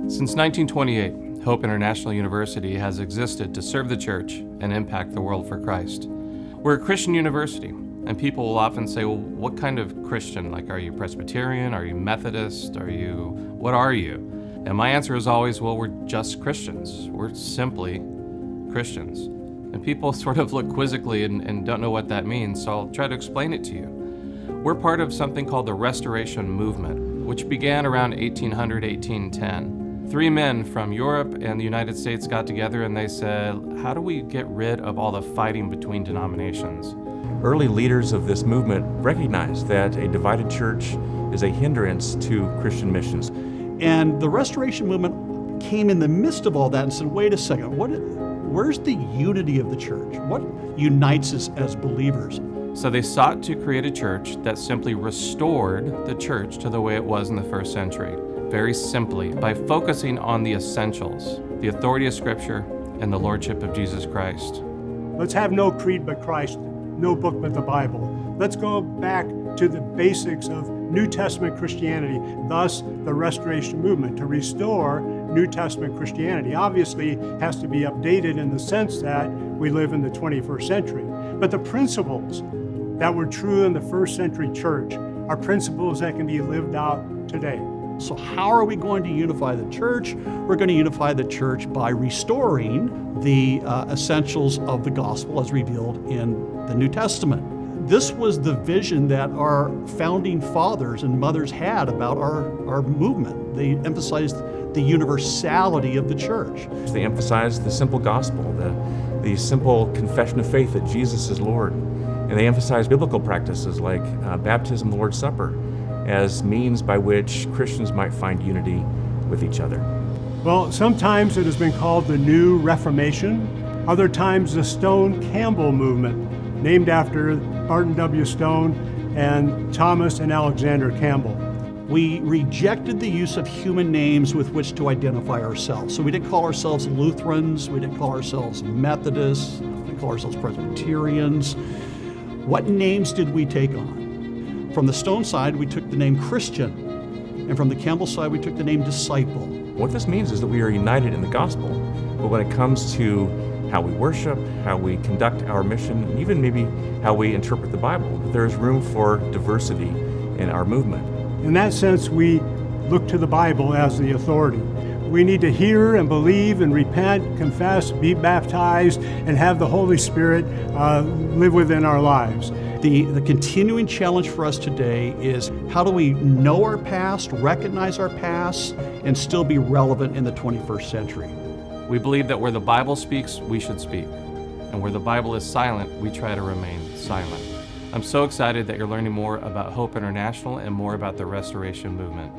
Since 1928, Hope International University has existed to serve the church and impact the world for Christ. We're a Christian university, and people will often say, well, what kind of Christian? Like, are you Presbyterian? Are you Methodist? What are you? And my answer is always, well, we're just Christians. We're simply Christians. And people sort of look quizzically and don't know what that means, so I'll try to explain it to you. We're part of something called the Restoration Movement, which began around 1800, 1810. Three men from Europe and the United States got together and they said, how do we get rid of all the fighting between denominations? Early leaders of this movement recognized that a divided church is a hindrance to Christian missions. And the Restoration Movement came in the midst of all that and said, wait a second, where's the unity of the church? What unites us as believers? So they sought to create a church that simply restored the church to the way it was in the first century. Very simply, by focusing on the essentials, the authority of Scripture and the Lordship of Jesus Christ. Let's have no creed but Christ, no book but the Bible. Let's go back to the basics of New Testament Christianity, thus the Restoration Movement, to restore New Testament Christianity. Obviously, it has to be updated in the sense that we live in the 21st century. But the principles that were true in the first century church are principles that can be lived out today. So how are we going to unify the church? We're going to unify the church by restoring the essentials of the gospel as revealed in the New Testament. This was the vision that our founding fathers and mothers had about our movement. They emphasized the universality of the church. They emphasized the simple gospel, the simple confession of faith that Jesus is Lord. And they emphasized biblical practices like baptism, the Lord's Supper, as means by which Christians might find unity with each other. Well, sometimes it has been called the New Reformation, other times the Stone Campbell movement, named after Barton W. Stone and Thomas and Alexander Campbell. We rejected the use of human names with which to identify ourselves. So we didn't call ourselves Lutherans, we didn't call ourselves Methodists, we didn't call ourselves Presbyterians. What names did we take on? From the Stone side, we took the name Christian, and from the Campbell side, we took the name disciple. What this means is that we are united in the gospel, but when it comes to how we worship, how we conduct our mission, even maybe how we interpret the Bible, there's room for diversity in our movement. In that sense, we look to the Bible as the authority. We need to hear and believe and repent, confess, be baptized, and have the Holy Spirit live within our lives. The continuing challenge for us today is how do we know our past, recognize our past, and still be relevant in the 21st century? We believe that where the Bible speaks, we should speak. And where the Bible is silent, we try to remain silent. I'm so excited that you're learning more about Hope International and more about the Restoration Movement.